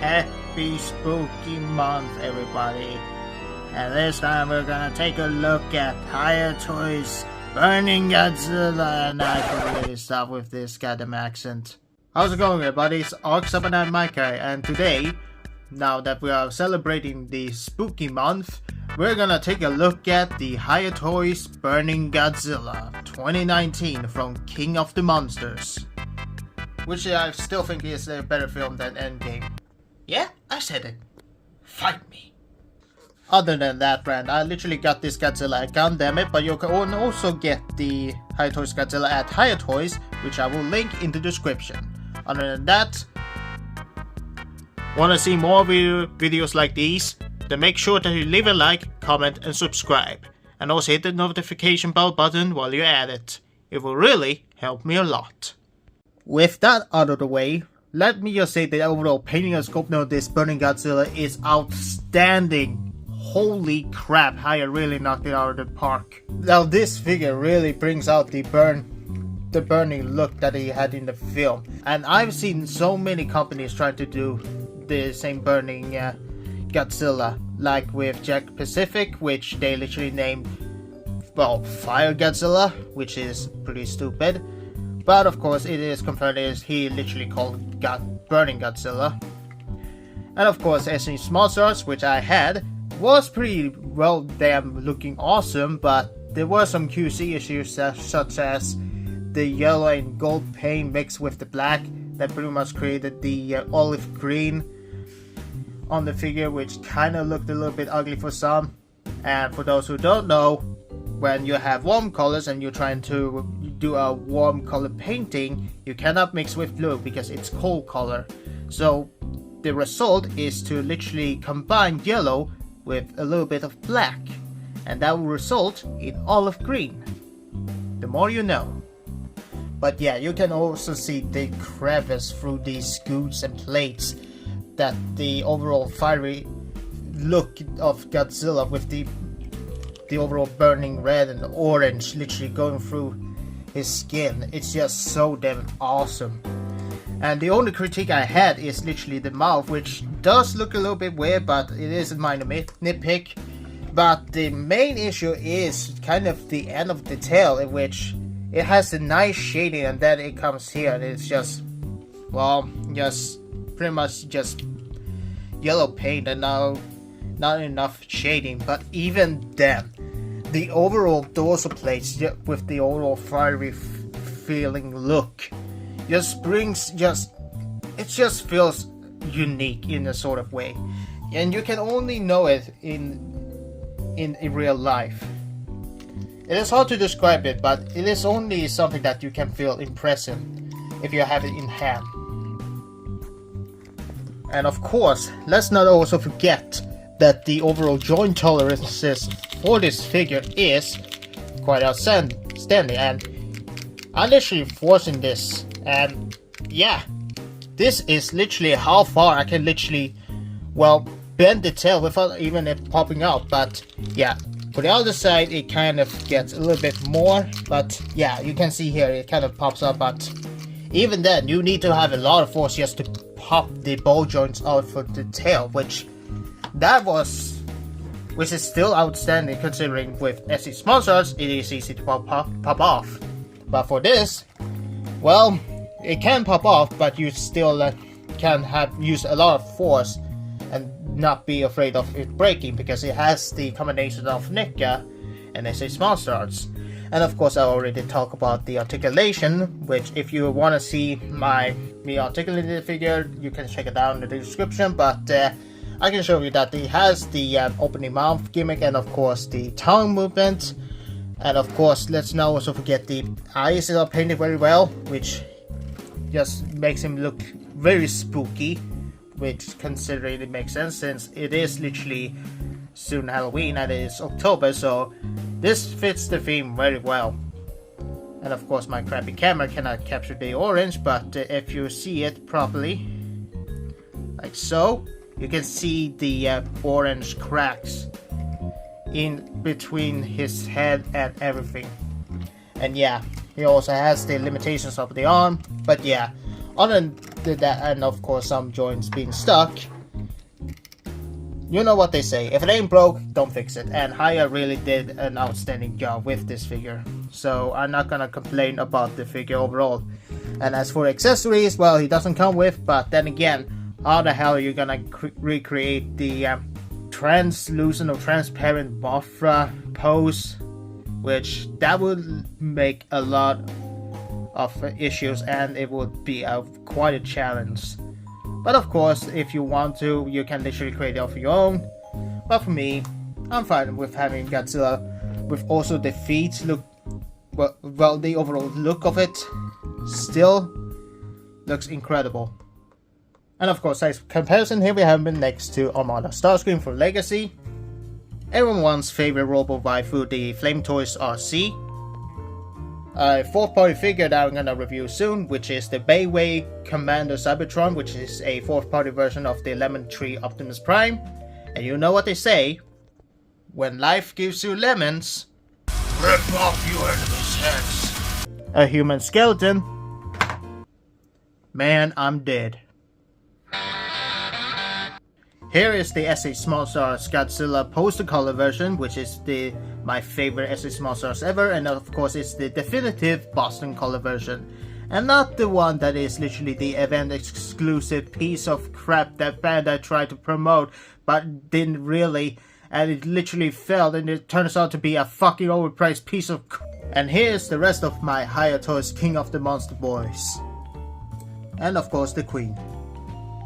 Happy spooky month, everybody. And this time we're gonna take a look at Hiya Toys Burning Godzilla. And I can really stop with this goddamn accent. How's it going, everybody? It's CyberKnight-Miky, and today, now that we are celebrating the spooky month, we're gonna take a look at the Hiya Toys Burning Godzilla 2019 from King of the Monsters, which I still think is a better film than Endgame. Yeah, I said it. Fight me. Other than that, friend, I literally got this Godzilla at Gundamit, but you can also get the Hiya Toys Godzilla at Hiya Toys, which I will link in the description. Other than that, wanna see more videos like these? Then make sure that you leave a like, comment and subscribe. And also hit the notification bell button while you're at it. It will really help me a lot. With that out of the way, let me just say that the overall painting and sculpting of this Burning Godzilla is outstanding. Holy crap, Hiya really knocked it out of the park. Now this figure really brings out the burning look that he had in the film. And I've seen so many companies trying to do the same burning Godzilla, like with Jack Pacific, which they literally named, well, Fire Godzilla, which is pretty stupid. But of course it is confirmed as he literally called Burning Godzilla. And of course S.H.MonsterArts, which I had, was pretty well damn looking awesome, but there were some QC issues such as the yellow and gold paint mixed with the black that pretty much created the olive green on the figure, which kind of looked a little bit ugly for some. And for those who don't know, when you have warm colors and you're trying to do a warm color painting, you cannot mix with blue because it's cold color. So the result is to literally combine yellow with a little bit of black, and that will result in olive green. The more you know. But yeah, you can also see the crevice through these scoots and plates, that the overall fiery look of Godzilla with the overall burning red and orange literally going through his skin. It's just so damn awesome. And the only critique I had is literally the mouth, which does look a little bit weird, but it is a minor nitpick. But the main issue is kind of the end of the tail, in which it has a nice shading, and then it comes here and it's just, well, just pretty much just yellow paint and now not enough shading. But even then, the overall dorsal plates with the overall fiery feeling look just brings it just feels unique in a sort of way, and you can only know it in real life. It is hard to describe it, but it is only something that you can feel impressive if you have it in hand. And of course, let's not also forget that the overall joint tolerances for this figure is quite outstanding, and I'm literally forcing this, and yeah, this is literally how far I can literally, well, bend the tail without even it popping out. But yeah, for the other side it kind of gets a little bit more, but yeah, you can see here it kind of pops up. But even then, you need to have a lot of force just to pop the ball joints out for the tail, which is still outstanding, considering with S.H.MonsterArts it is easy to pop off. But for this, well, it can pop off, but you still can use a lot of force and not be afraid of it breaking, because it has the combination of Neca and S.H.MonsterArts. And of course I already talked about the articulation, which if you want to see me articulating the figure, you can check it out in the description. But I can show you that it has the opening mouth gimmick, and of course the tongue movement. And of course, let's not also forget the eyes are painted very well, which just makes him look very spooky, which considering it makes sense since it is literally soon Halloween and it is October, so this fits the theme very well. And of course my crappy camera cannot capture the orange, but if you see it properly, like so, you can see the orange cracks in between his head and everything. And yeah, he also has the limitations of the arm, but yeah, other than did that, and of course some joints being stuck. You know what they say, if it ain't broke, don't fix it. And Hiya really did an outstanding job with this figure. So I'm not gonna complain about the figure overall. And as for accessories, well, he doesn't come with, but then again, how the hell are you gonna recreate the translucent or transparent Mothra pose? Which that would make a lot of issues, and it would be quite a challenge. But of course, if you want to, you can literally create it off your own. But for me, I'm fine with having Godzilla with also the feet look, well, the overall look of it still looks incredible. And of course, as comparison, here we have him next to Armada Starscream for Legacy. Everyone's favorite Robo waifu, the Flame Toys RC. A fourth party figure that I'm gonna review soon, which is the Bayway Commander Cybertron, which is a fourth party version of the Lemon Tree Optimus Prime. And you know what they say, when life gives you lemons, rip off your enemy's heads. A human skeleton. Man, I'm dead. Here is the S.H.MonsterArts Godzilla poster color version, which is my favorite S.H.MonsterArts ever, and of course it's the definitive Boston color version, and not the one that is literally the event exclusive piece of crap that Bandai tried to promote but didn't really, and it literally failed, and it turns out to be a fucking overpriced piece of crap. And here's the rest of my Hiya Toys King of the Monster Boys, and of course the Queen.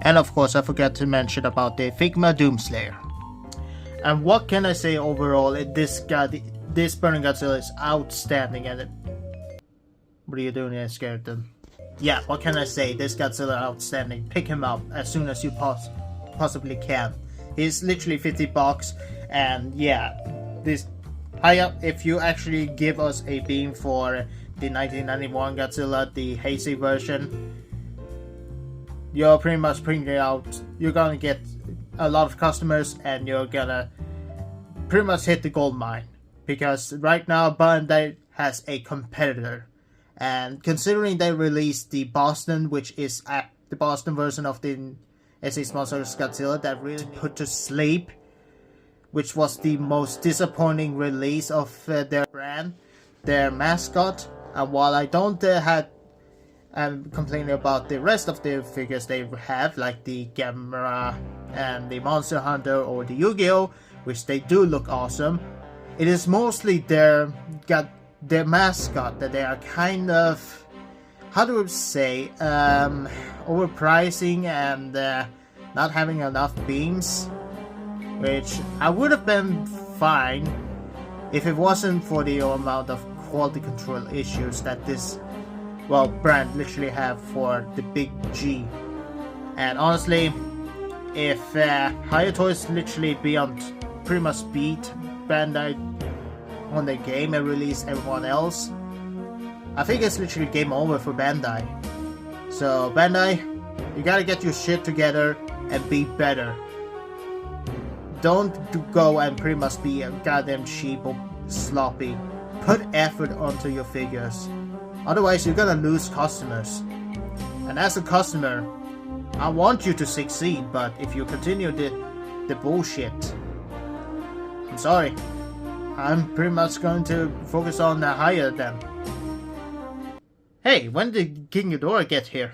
And of course I forgot to mention about the Figma Doomslayer. And what can I say overall, this Burning Godzilla is outstanding. And what are you doing here, skeleton? Yeah, what can I say, this Godzilla outstanding. Pick him up as soon as you possibly can. He's literally $50, and yeah, this Hiya, if you actually give us a beam for the 1991 Godzilla, the Heisei version, you're pretty much printing it out. You're gonna get a lot of customers, and you're gonna pretty much hit the gold mine, because right now Bandai has a competitor, and considering they released the Boston, which is the Boston version of the S.H.MonsterArts Godzilla that really put to sleep, which was the most disappointing release of their brand, their mascot. And while I don't I'm complaining about the rest of the figures they have, like the Gamera and the Monster Hunter or the Yu-Gi-Oh, which they do look awesome, it is mostly their mascot that they are kind of, how do I say, overpricing and not having enough beams, which I would have been fine if it wasn't for the amount of quality control issues that this brand literally have for the big G. And honestly, if Hiya Toys literally pretty much beat Bandai on the game and release everyone else, I think it's literally game over for Bandai. So Bandai, you gotta get your shit together and be better. Don't go and pretty much be a goddamn cheap or sloppy. Put effort onto your figures. Otherwise, you're gonna lose customers. And as a customer, I want you to succeed, but if you continue the bullshit, I'm sorry. I'm pretty much going to focus on Hiya then. Hey, when did King Ghidorah get here?